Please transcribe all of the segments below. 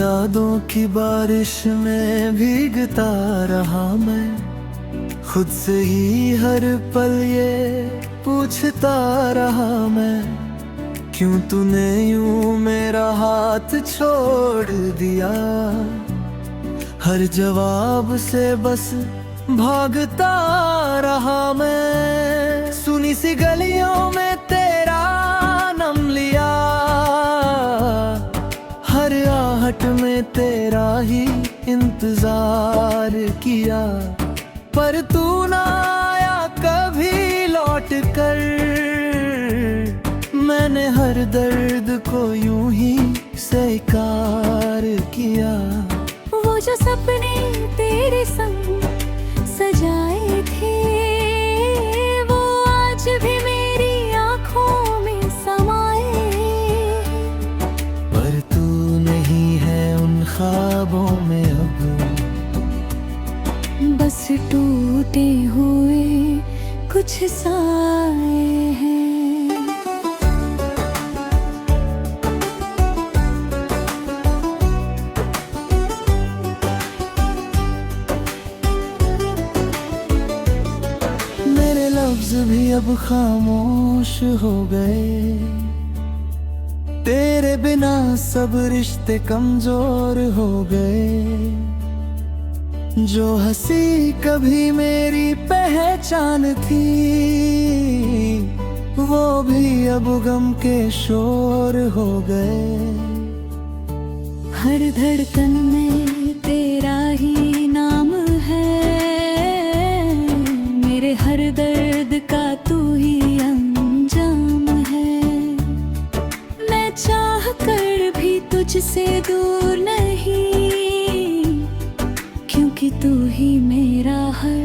यादों की बारिश में भीगता रहा मैं, खुद से ही हर पल ये पूछता रहा मैं, क्यों तूने यूं मेरा हाथ छोड़ दिया। हर जवाब से बस भागता रहा मैं, सुनी सी गलियों में तेरा नाम लिया, हर आहट में तेरा ही इंतजार किया, पर तू ना आया कभी लौट कर। मैंने हर दर्द को यूं ही स्वीकार किया। वो जो सपने तेरे संग सजाए थे, वो आज भी मेरी आंखों में समाए, पर तू नहीं है उन ख्वाबों में अब, बस टूटे हुए कुछ साए हैं। मेरे लफ्ज भी अब खामोश हो गए, तेरे बिना सब रिश्ते कमजोर हो गए। जो हंसी कभी मेरी पहचान थी, वो भी अब गम के शोर हो गए। हर धड़कन में तेरा ही नाम है, मेरे हर दर्द का तू ही अंजाम है। मैं चाह कर भी तुझसे दूर नहीं, क्योंकि तू ही मेरा हर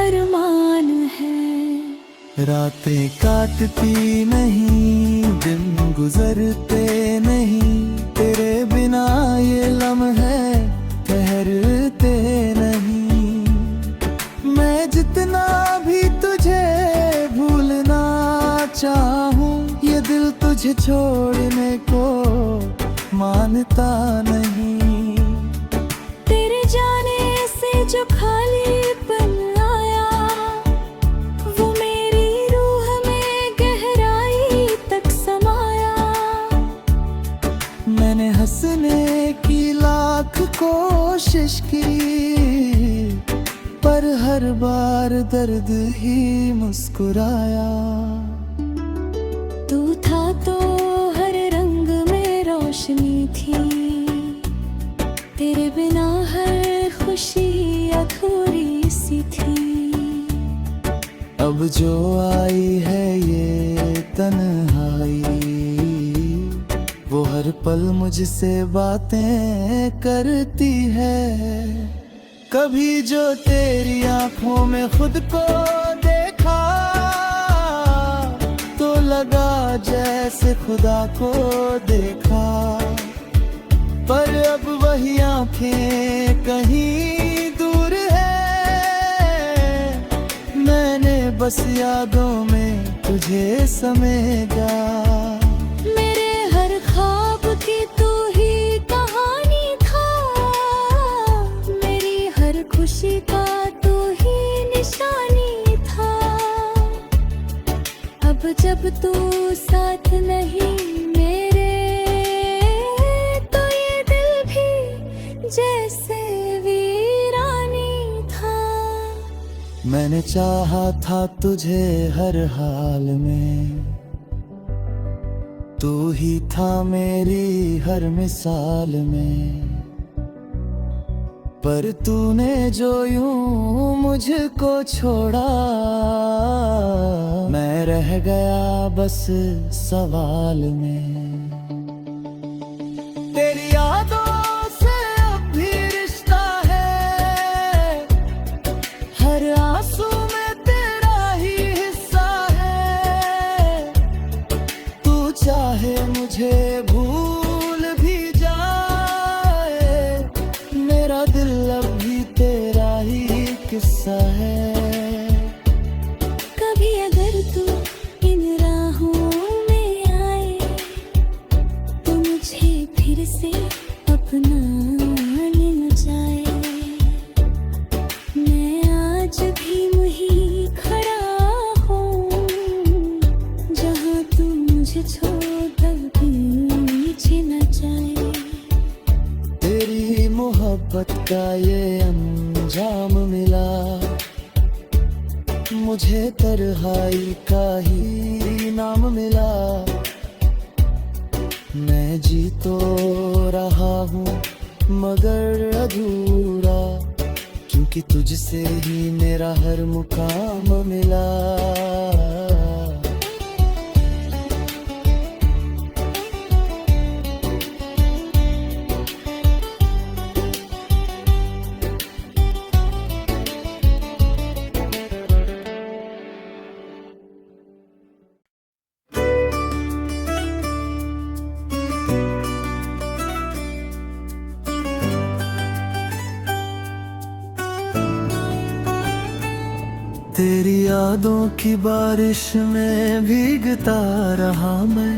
अरमान है। रातें काटती नहीं, दिन गुजरते नहीं, तेरे बिना ये लम्हे ठहरते नहीं। मैं जितना भी तुझे भूलना चाहूं, ये दिल तुझे छोड़ने को मानता नहीं। तेरे जाने से जो खालीपन आया, वो मेरी रूह में गहराई तक समाया। मैंने हंसने की लाख कोशिश की, पर हर बार दर्द ही मुस्कुराया। तू था तो हर रंग में रोशनी थी, तेरे बिना हर खुशी अधूरी सी थी। अब जो आई है ये तन्हाई, वो हर पल मुझसे बातें करती है। कभी जो तेरी आंखों में खुद को देखा, तो लगा जैसे खुदा को देखा, पर अब वही आंखें कहीं दूर है। मैंने बस यादों में तुझे समेटा, मेरे हर ख्वाब की तू ही कहानी था, मेरी हर खुशी का तू ही निशानी था। अब जब तू साथ नहीं मेरे, तो ये दिल भी जैसे वीरानी था। मैंने चाहा था तुझे हर हाल में, तू ही था मेरी हर मिसाल में, पर तूने जो यूं मुझको छोड़ा, मैं रह गया बस सवाल में। तेरी यादों से अब भी रिश्ता है, हर आंसू में तेरा ही हिस्सा है। तू चाहे मुझे भूल भी जाए, मेरा दिल अब भी तेरा ही किस्सा है। कभी अगर तू इन राहों में आए, तो मुझे फिर से अपना ये अंजाम मिला, मुझे तन्हाई का ही नाम मिला। मैं जी तो रहा हूँ मगर अधूरा, क्योंकि तुझसे ही मेरा हर मुकाम मिला। तेरी यादों की बारिश में भीगता रहा मैं,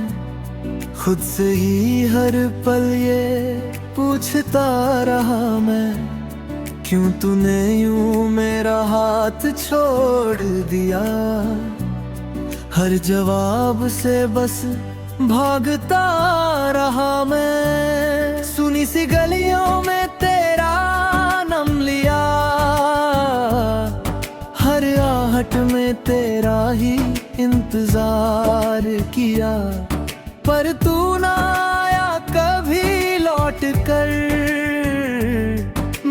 खुद से ही हर पल ये पूछता रहा मैं, क्यों तूने यूं मेरा हाथ छोड़ दिया। हर जवाब से बस भागता रहा मैं, सुनी सी गलियों में तेरा नाम लिया, हर आहट में तेरा ही इंतजार किया। पर तू ना आया कभी लौट कर,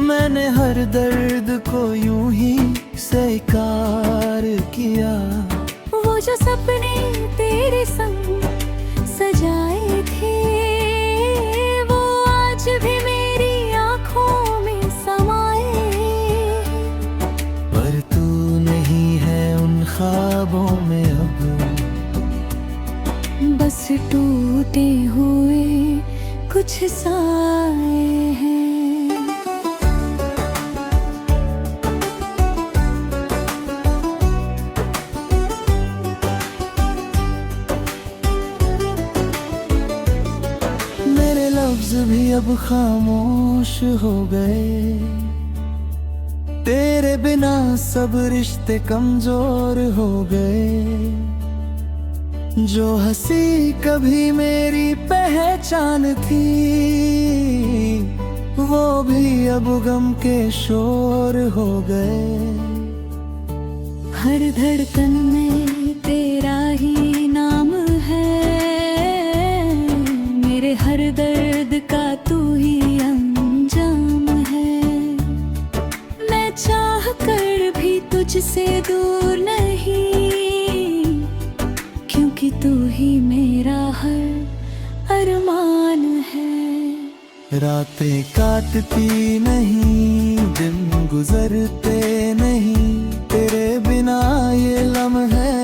मैंने हर दर्द को यूं ही स्वीकार किया। वो जो सपने तेरे संग सजाए थे, वो आज भी मेरी आँखों में समाए। पर तू नहीं है उन ख्वाबों में अब, बस टूटे हुए कुछ साए हैं। मेरे लफ्ज भी अब खामोश हो गए, तेरे बिना सब रिश्ते कमजोर हो गए। जो हंसी कभी मेरी पहचान थी, वो भी अब गम के शोर हो गए। हर धड़कन में तेरा ही नाम है, मेरे हर दर्द का तू ही अंजाम है। मैं चाह कर भी तुझसे दूर नहीं, क्योंकि तू ही मेरा हर अरमान है। रातें काटती नहीं, दिन गुजरते नहीं, तेरे बिना ये लम्हे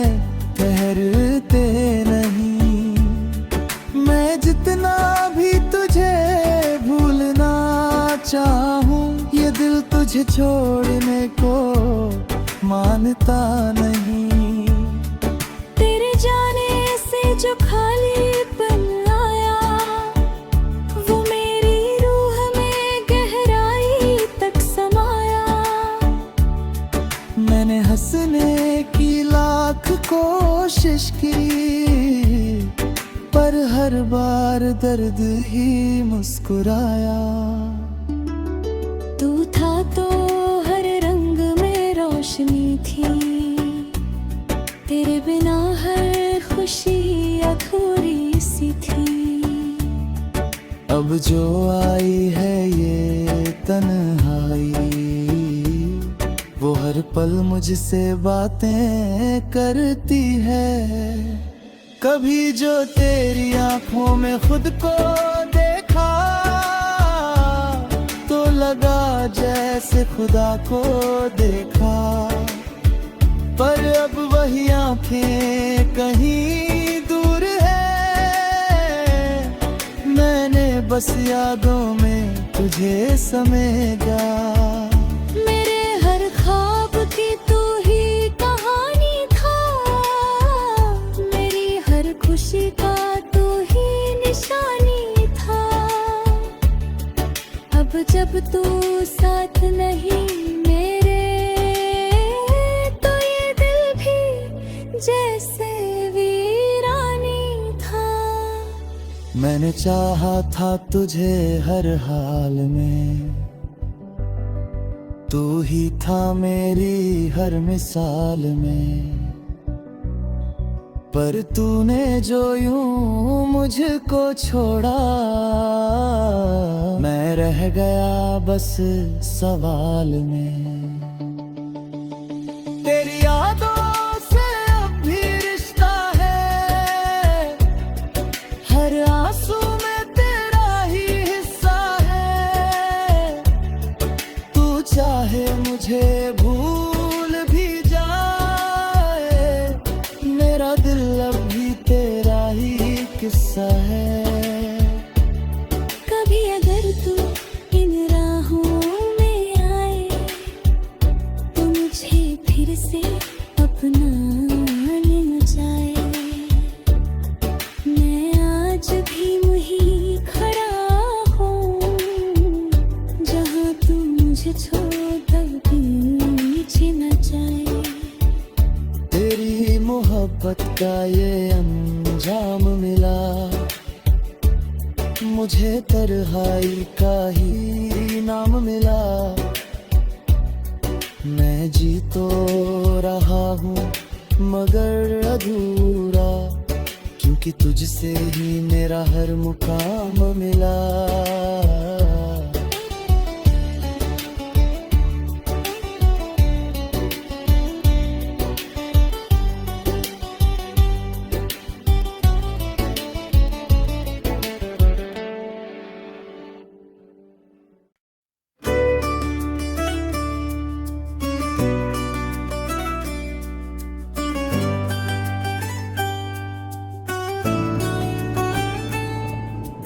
ठहरते नहीं। मैं जितना भी तुझे भूलना चाहूं, ये दिल तुझे छोड़ने को मानता नहीं। तेरे जाने से जो खालीपन आया, वो मेरी रूह में गहराई तक समाया। मैंने हंसने की लाख कोशिश की, पर हर बार दर्द ही मुस्कुराया। तू था तो हर रंग में रोशनी थी, तेरे बिना हर खुशी अधूरी सी थी। अब जो आई है ये तन्हाई, वो हर पल मुझसे बातें करती है। कभी जो तेरी आंखों में खुद को देखा, तो लगा जैसे खुदा को देखा। पर अब वही आंखें कहीं दूर है, मैंने बस यादों में तुझे समेटा। मेरे हर ख्वाब की तू ही कहानी था, मेरी हर खुशी का तू ही निशानी था। अब जब तू साथ नहीं मेरे, जैसे वीरानी था। मैंने चाहा था तुझे हर हाल में, तू ही था मेरी हर मिसाल में, पर तूने जो यूं मुझको छोड़ा, मैं रह गया बस सवाल में। तेरी यादों से अब भी रिश्ता है, हर आंसू में तेरा ही हिस्सा है। तू चाहे मुझे भूल भी जाए, मेरा दिल अब भी तेरा ही किस्सा है। कभी अगर तू इन राहों में आए तो मुझे फिर से अपना लेना चाहे। मैं आज भी वहीं खड़ा हूँ जहाँ तू मुझे छोड़ कभी पीछे न जाए। तेरी मोहब्बत का ये अंजाम मिला, मुझे तन्हाई का ही नाम मिला। मैं जी तो रहा हूँ मगर अधूरा, क्योंकि तुझसे ही मेरा हर मुकाम मिला।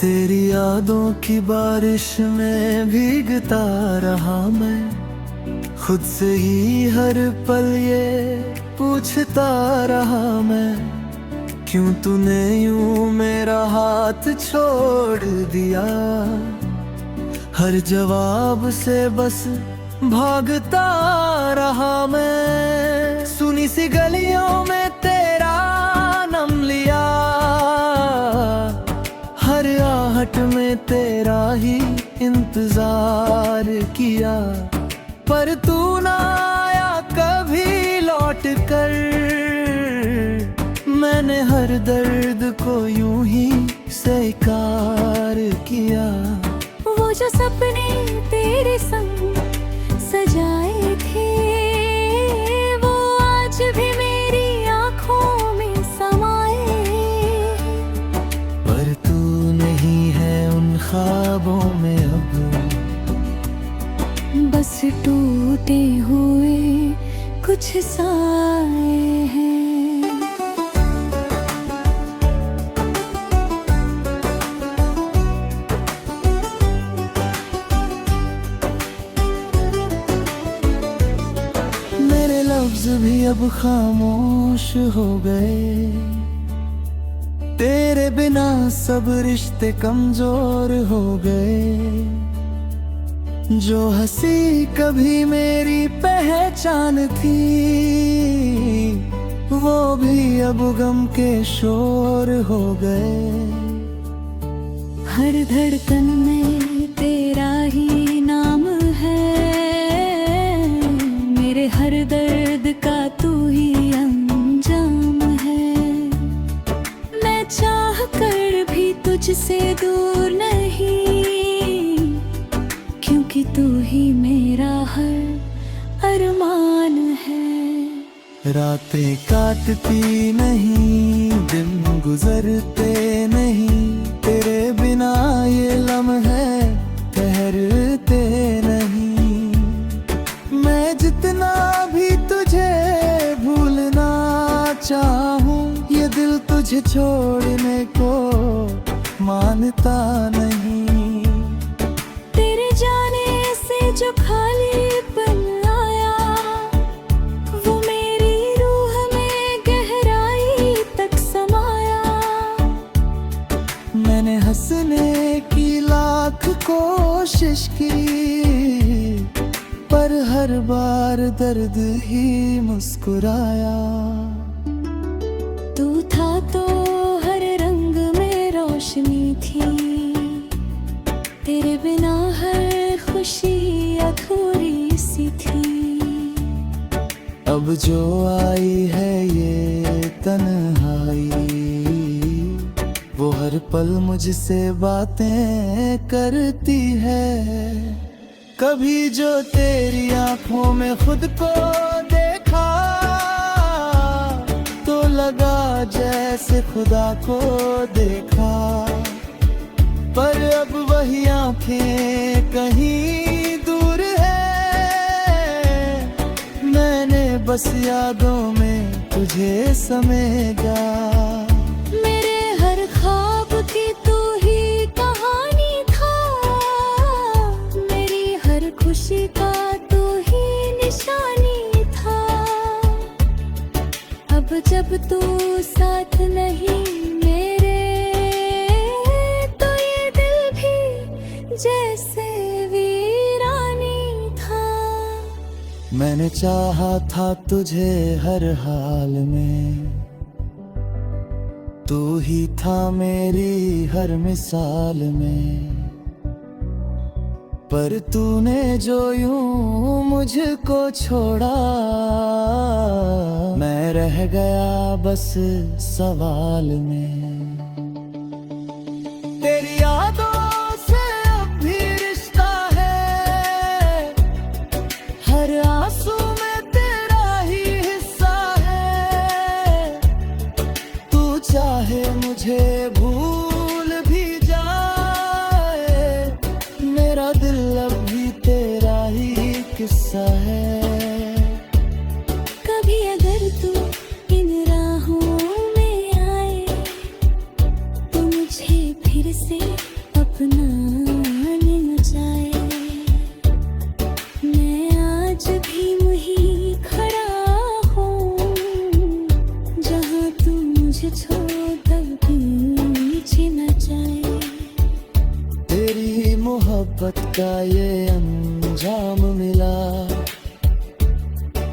तेरी यादों की बारिश में भीगता रहा मैं, खुद से ही हर पल ये पूछता रहा मैं, क्यों तूने यूं मेरा हाथ छोड़ दिया। हर जवाब से बस भागता रहा मैं, सुनी सी गलियों में तेरा नाम लिया, हर आहट में तेरा ही इंतजार किया। पर तू ना आया कभी लौट कर, मैंने हर दर्द को यूं ही स्वीकार किया। वो जो सपने तेरे संग सजाए थे, वो आज भी मेरी आँखों में समाए। पर तू नहीं है उन ख्वाबों में अब, बस टूटे हुए कुछ साए हैं। मेरे लफ्ज भी अब खामोश हो गए, तेरे बिना सब रिश्ते कमजोर हो गए। जो हंसी कभी मेरी पहचान थी, वो भी अब गम के शोर हो गए। हर धड़कन में तेरा ही नाम है, मेरे हर दर्द का तू ही अंजाम है। मैं चाह कर भी तुझसे दूर नहीं, क्योंकि तू ही मेरा हर अरमान है। रातें काटती नहीं, दिन गुजरते नहीं, तेरे बिना ये लम्हे ठहरते नहीं। मैं जितना भी तुझे भूलना चाहूं, ये दिल तुझे छोड़ने को मानता नहीं। तेरे जाने से जो खालीपन आया, वो मेरी रूह में गहराई तक समाया। मैंने हंसने की लाख कोशिश की, पर हर बार दर्द ही मुस्कुराया। तू था तो हर रंग में रोशनी थी, तेरे बिना हर खुशी अधूरी सी थी। अब जो आई है ये तन्हाई, वो हर पल मुझसे बातें करती है। कभी जो तेरी आंखों में खुद को देखा तो लगा जैसे खुदा को देखा, पर अब वही आंखें कहीं दूर है। मैंने बस यादों में तुझे समेटा। मेरे हर ख्वाब की तू ही कहानी था, मेरी हर खुशी का तू ही निशानी था। अब जब तू साथ नहीं मेरे, तो ये दिल भी जैसे वीरानी था। मैंने चाहा था तुझे हर हाल में, तू ही था मेरी हर मिसाल में, पर तूने जो यूं मुझको छोड़ा, मैं रह गया बस सवाल में। तेरी यादों से अब भी रिश्ता है, हर आंसू में तेरा ही हिस्सा है। तू चाहे मुझे भूल भी जाए, मेरा दिल अब भी तेरा ही किस्सा है। कभी अगर तू इन राहों में आए, तो मुझे फिर से अपनाने न जाए। मैं आज भी वहीं खड़ा हूँ, जहाँ तू मुझे छोड़ पीछे न जाए। तेरी मोहब्बत का ये अंजाम मिला,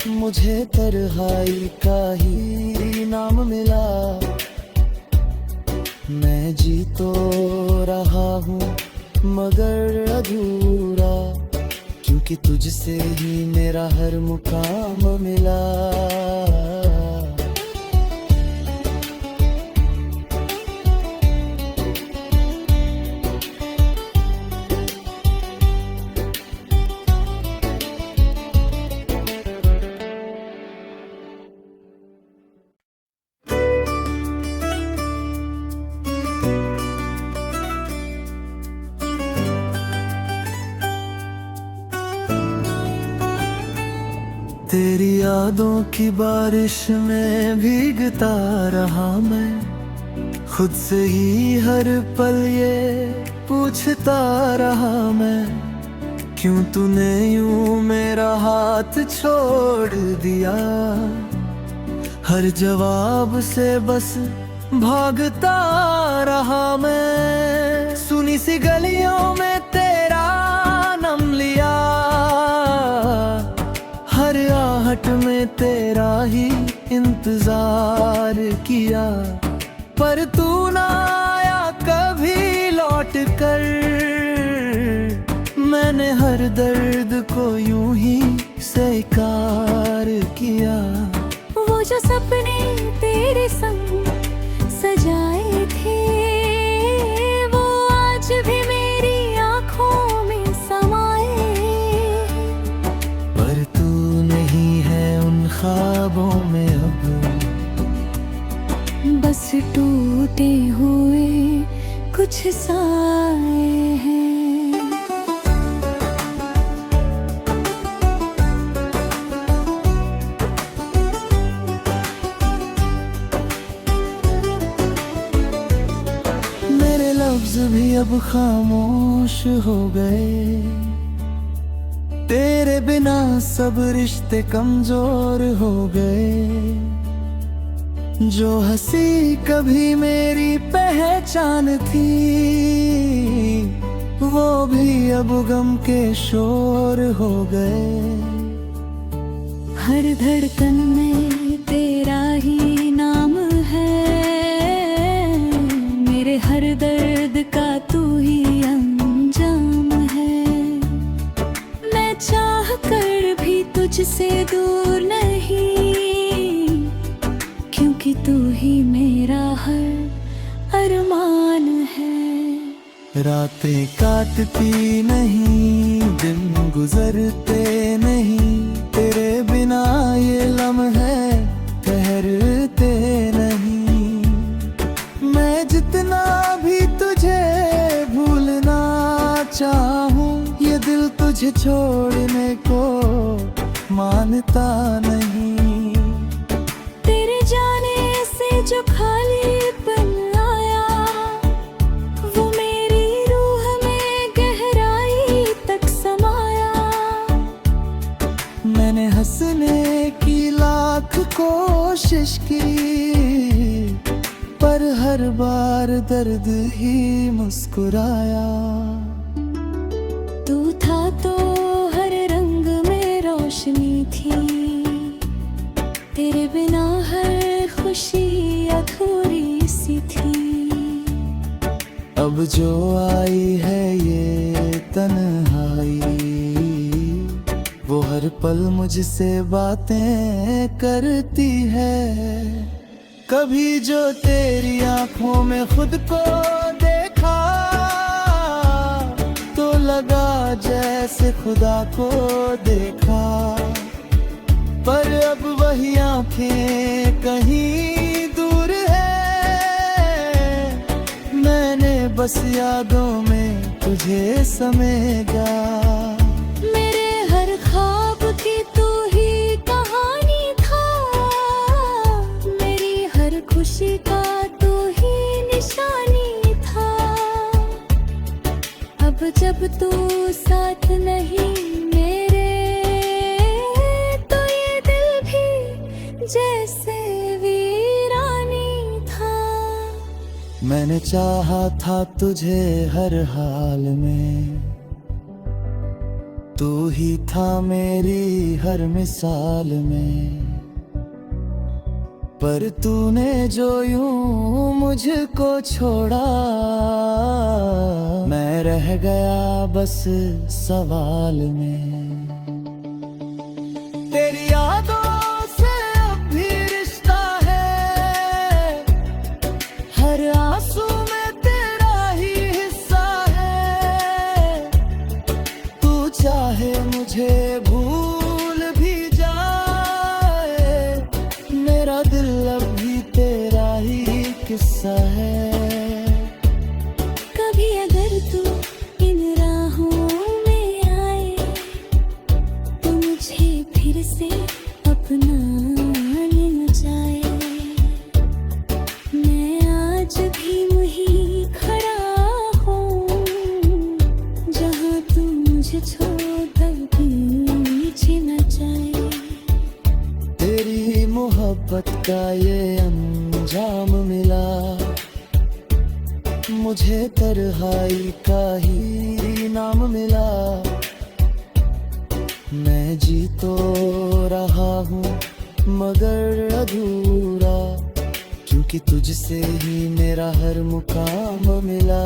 मुझे तन्हाई का ही नाम मिला। मैं जी तो रहा हूँ मगर अधूरा, क्योंकि तुझसे ही मेरा हर मुकाम मिला। तेरी यादों की बारिश में भीगता रहा मैं, खुद से ही हर पल ये पूछता रहा मैं, क्यों तूने यूं मेरा हाथ छोड़ दिया। हर जवाब से बस भागता रहा मैं, सुनी सी गलियों में तेरा नाम लिया, हर आहट में तेरा ही इंतजार किया, पर तू ना आया कभी लौट कर। मैंने हर दर्द को यूं ही स्वीकार किया। वो जो सपने तेरे संग सजाए थे, वो आज भी मेरी आंखों में समाए, पर तू नहीं है उन ख्वाबों में अब, बस टूटे हुए कुछ साए हैं। मेरे लफ्ज भी अब खामोश हो गए, तेरे बिना सब रिश्ते कमजोर हो गए। जो हंसी कभी मेरी पहचान थी, वो भी अब गम के शोर हो गए। हर धड़कन में तेरा ही नाम है, मेरे हर दर्द का तू ही अंजाम है। मैं चाह कर भी तुझसे दूर नहीं, रातें काटती नहीं, दिन गुजरते नहीं, तेरे बिना ये लम्हे ठहरते नहीं। मैं जितना भी तुझे भूलना चाहूं, ये दिल तुझे छोड़ने को मानता नहीं। तेरे जाने से जो खालीपन आया, वो मेरी रूह में गहराई तक समाया। मैंने हंसने की लाख कोशिश की, पर हर बार दर्द ही मुस्कुराया। तू था तो हर रंग में रोशनी थी, तेरे बिना हर खुशी अधूरी सी थी। अब जो आई है ये तन्हाई, वो हर पल मुझसे बातें करती है। कभी जो तेरी आंखों में खुद को देखा, तो लगा जैसे खुदा को देखा। पर अब वही आंखें कहीं दूर है, मैंने बस यादों में तुझे समेटा। मेरे हर ख्वाब की तू ही कहानी था, मेरी हर खुशी का तू ही निशानी था। अब जब तू साथ नहीं मेरे, तो ये दिल भी जैसे वीरानी था। मैंने चाहा था तुझे हर हाल में, तू ही था मेरी हर मिसाल में। पर तूने जो यूं मुझको छोड़ा, मैं रह गया बस सवाल में। तेरी यादों से अब भी रिश्ता है, हर आंसू में तेरा ही हिस्सा है। तू चाहे मुझे भूल भी जाए, मेरा दिल अब भी तेरा ही किस्सा है। कभी अगर तू इन राहों में आए, तो मुझे फिर से अपना ले जाए। मैं आज भी वहीं खड़ा हूँ, जहाँ तू मुझे छोड़ कर पीछे न जाए। तेरी मोहब्बत का ये अंजाम मिला, मुझे तन्हाई का ही नाम मिला। मैं जी तो रहा हूँ मगर अधूरा, क्योंकि तुझसे ही मेरा हर मुकाम मिला।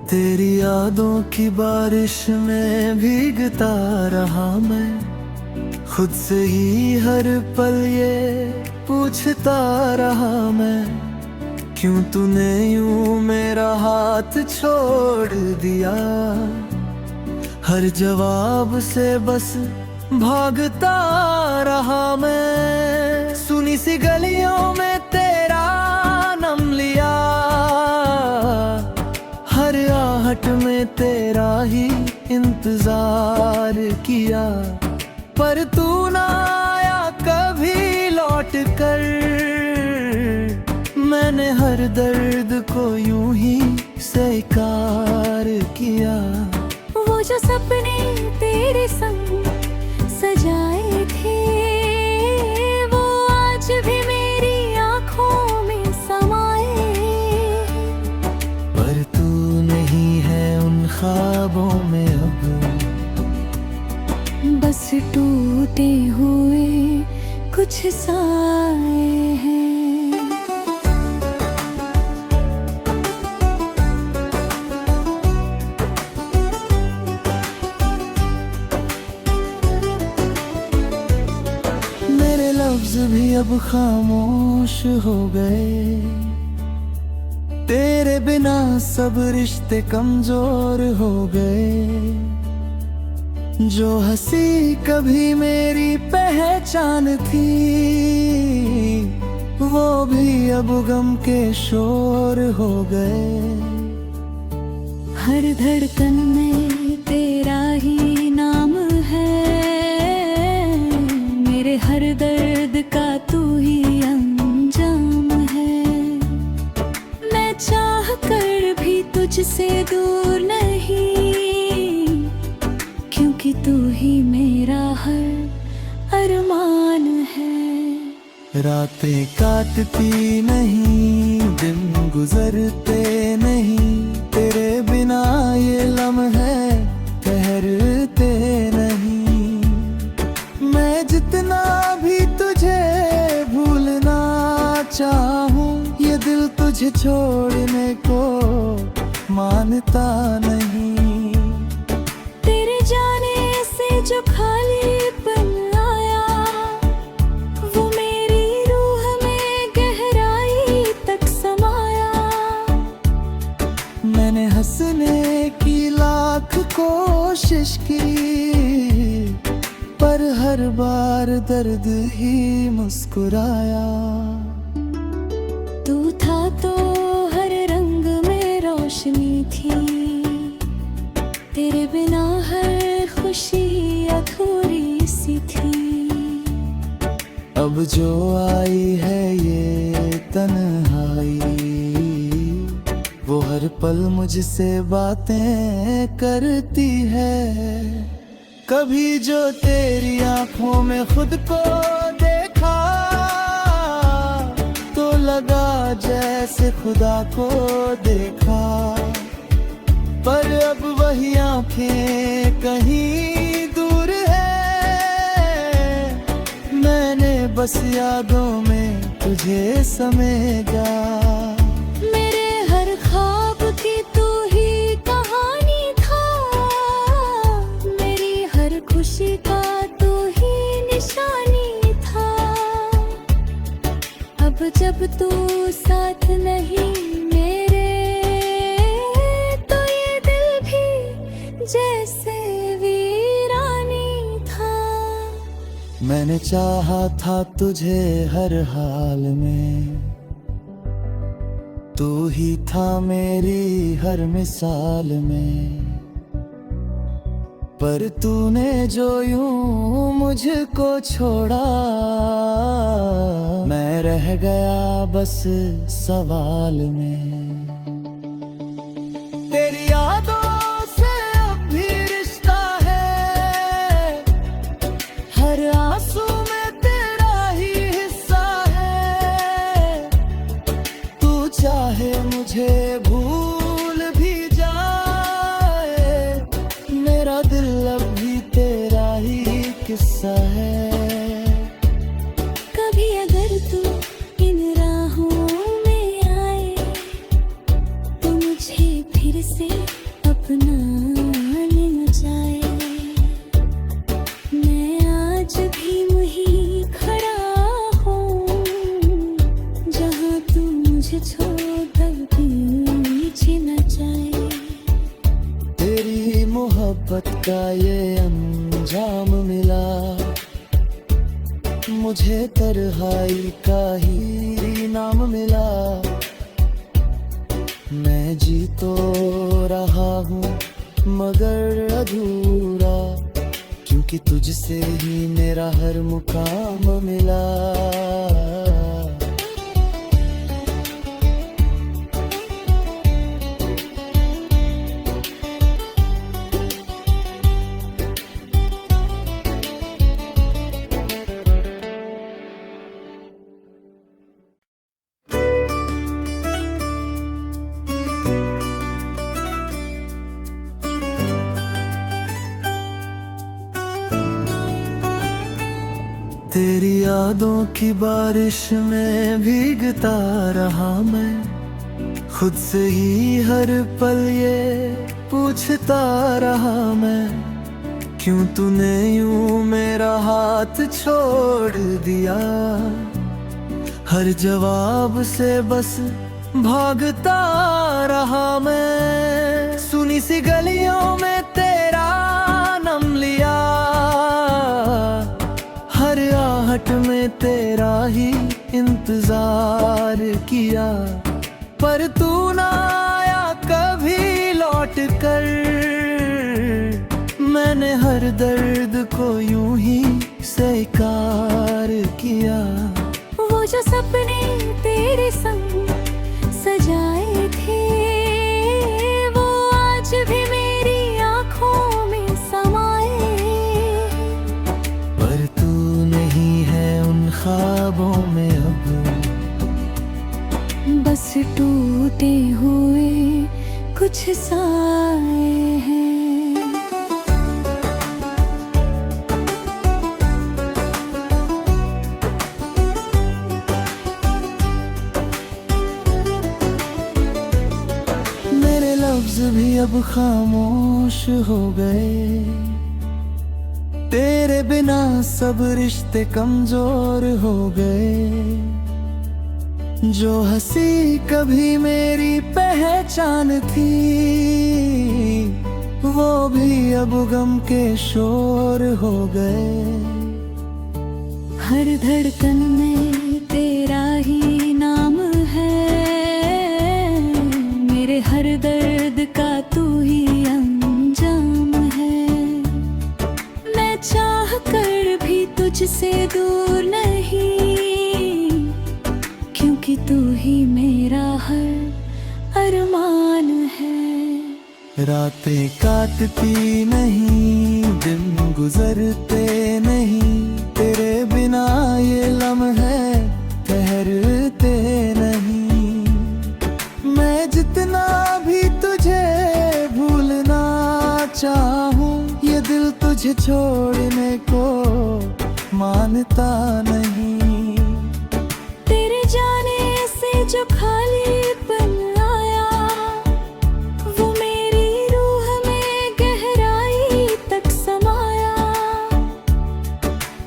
तेरी यादों की बारिश में भीगता रहा मैं, खुद से ही हर पल ये पूछता रहा मैं। क्यों तूने यूं मेरा हाथ छोड़ दिया, हर जवाब से बस भागता रहा मैं। सुनी सी गलियों में तेरा नाम लिया, हर आहट में तेरा ही इंतजार किया। पर तू ना आया कभी लौट कर, मैंने हर दर्द को यूं ही स्वीकार किया। वो जो सपने तेरे संग सजाए थे, वो आज भी मेरी आंखों में समाए। पर तू नहीं है उन ख्वाबों में टूटे हुए कुछ साए हैं। मेरे लफ्ज भी अब खामोश हो गए, तेरे बिना सब रिश्ते कमजोर हो गए। जो हंसी कभी मेरी पहचान थी, वो भी अब गम के शोर हो गए। हर धड़कन में तेरा ही नाम है, मेरे हर दर्द का तू ही अंजाम है। मैं चाह कर भी तुझसे दूर नहीं, क्योंकि तू ही मेरा हर अरमान है। रातें काटती नहीं, दिन गुजरते नहीं, तेरे बिना ये लम्हे ठहरते नहीं। मैं जितना भी तुझे भूलना चाहूं, ये दिल तुझे छोड़ने को मानता नहीं। तेरे जाने से जो खालीपन आया, वो मेरी रूह में गहराई तक समाया। मैंने हंसने की लाख कोशिश की, पर हर बार दर्द ही मुस्कुराया। तू था तो हर रंग में रोशनी थी, तेरे बिना हर खुशी अधूरी सी थी। अब जो आई है ये तन्हाई, वो हर पल मुझसे बातें करती है। कभी जो तेरी आंखों में खुद को देखा, तो लगा जैसे खुदा को देखा। पर अब वही आंखें कहीं दूर है, मैंने बस यादों में तुझे समेटा। मेरे हर ख्वाब की तू ही कहानी था, मेरी हर खुशी का तू ही निशानी था। अब जब तू साथ नहीं मेरे, जैसे वीरानी था। मैंने चाहा था तुझे हर हाल में, तू ही था मेरी हर मिसाल में। पर तूने जो यूं मुझको छोड़ा, मैं रह गया बस सवाल में। तेरी यादों आंसू में तेरा ही हिस्सा है। तू चाहे मुझे भूल भी जाए, मेरा दिल अब भी तेरा ही किस्सा है। कभी अगर तू इन राहों में आए, तो मुझे फिर से अपना लेना चाहे। आज भी वहीं खड़ा हूँ, जहाँ तू मुझे छोड़कर पीछे न जाए। तेरी मोहब्बत का ये अंजाम मिला, मुझे तन्हाई का ही नाम मिला। मैं जी तो रहा हूँ मगर अधूरा, क्योंकि तुझसे ही मेरा हर मुकाम मिला। यादों की बारिश में भीगता रहा मैं, खुद से ही हर पल ये पूछता रहा मैं, क्यों तूने यूं मेरा हाथ छोड़ दिया। हर जवाब से बस भागता रहा मैं, सुनी सी गलियों में तेरा नाम लिया, हर आहट में तेरा ही इंतजार किया, पर तू ना आया कभी लौट कर। मैंने हर दर्द को यूं ही स्वीकार किया। वो जो सपने तेरे संग सजाए थे, वो आज भी मेरी आँखों में समाए, पर तू नहीं है उन ख्वाबों में अब, बस टूटे हुए कुछ साए हैं। मेरे लफ्ज भी अब खामोश हो गए, तेरे बिना सब रिश्ते कमजोर हो गए। जो हंसी कभी मेरी पहचान थी, वो भी अब गम के शोर हो गए। हर धड़कन में तेरा ही नाम है, मेरे हर दर्द का तू ही अंजाम है। मैं चाह कर भी तुझसे दूर नहीं, क्योंकि तू ही मेरा हर अरमान है। रातें काटती नहीं, दिन गुजरते नहीं, तेरे बिना ये लम्हे ठहरते नहीं। मैं जितना भी तुझे भूलना चाहूं, ये दिल तुझे छोड़ने को मानता नहीं। तेरे जाने से जो खालीपन आया, वो मेरी रूह में गहराई तक समाया।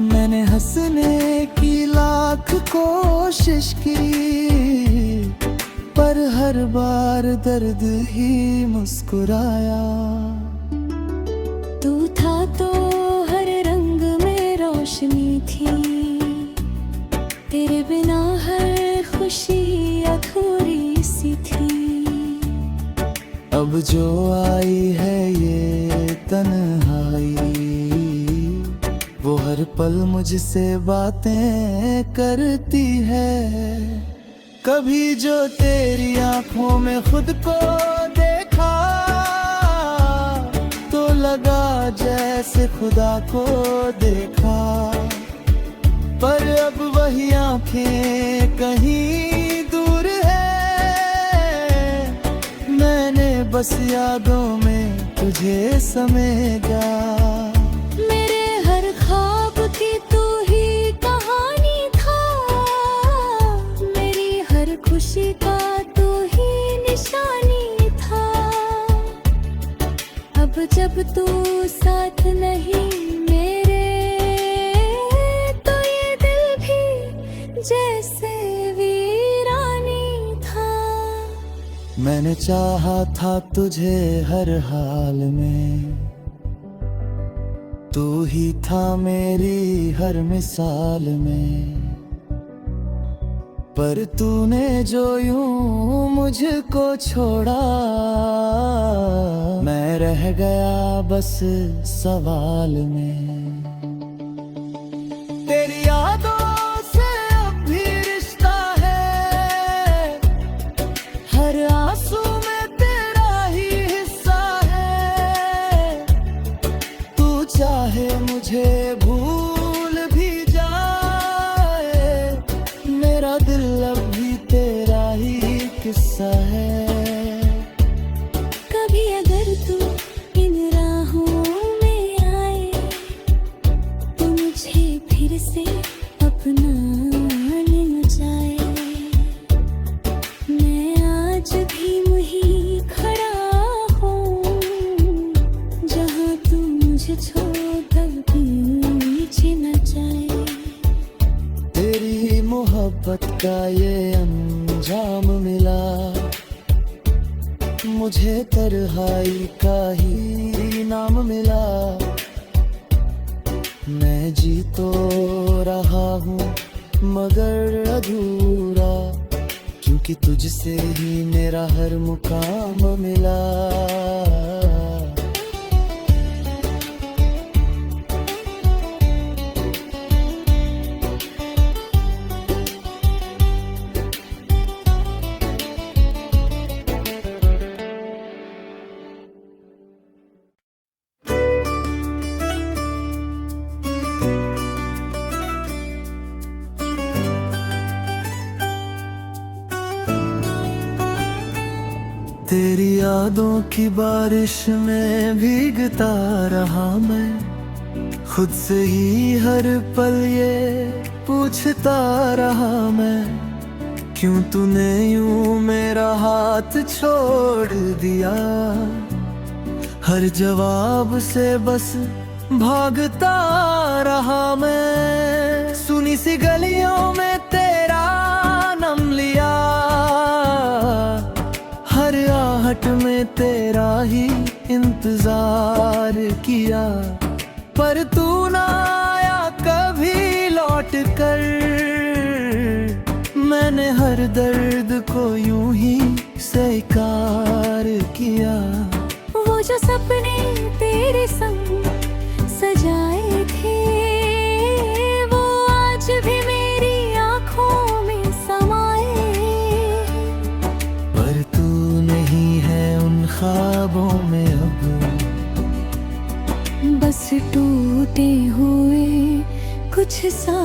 मैंने हंसने की लाख कोशिश की, पर हर बार दर्द ही मुस्कुराया। तू था तो हर रंग में रोशनी थी, तेरे बिना हर खुशी अधूरी सी थी। अब जो आई है ये तन्हाई, वो हर पल मुझसे बातें करती है। कभी जो तेरी आंखों में खुद को देखा, तो लगा जैसे खुदा को देखा। पर अब वही आंखें कहीं दूर है, मैंने बस यादों में तुझे समेटा। मेरे हर ख्वाब की तू ही कहानी था, मेरी हर खुशी का तू ही निशानी था। अब जब तू साथ नहीं मेरे, तो ये दिल भी जैसे वीरानी था। मैंने चाहा था तुझे हर हाल में, तू ही था मेरी हर मिसाल में। पर तूने जो यूं मुझको छोड़ा, मैं रह गया बस सवाल में। तेरी यादों से अब भी रिश्ता है, हर आंसू में तेरा ही हिस्सा है। तू चाहे मुझे भूल भी जाए, मेरा दिल अब भी तेरा ही किस्सा है। कभी अगर तू इन राहों में आए, तेरी मोहब्बत का ये अंजाम मिला, मुझे तन्हाई का ही नाम मिला। मैं जी तो रहा हूँ मगर अधूरा, क्योंकि तुझसे ही मेरा हर मुकाम मिला। तेरी यादों की बारिश में भीगता रहा मैं, खुद से ही हर पल ये पूछता रहा मैं, क्यों तूने यूं मेरा हाथ छोड़ दिया। हर जवाब से बस भागता रहा मैं, सुनी सी गलियों में तेरा नाम लिया, हर आहट में तेरा ही इंतजार किया। पर तू ना आया कभी लौट कर, मैंने हर दर्द को यूं ही स्वीकार किया। वो जो सपने तेरे संग सजाए थे, वो आज भी मेरी आँखों में समाए। पर तू नहीं है उन ख्वाबों में अब, बस टूटे हुए कुछ सा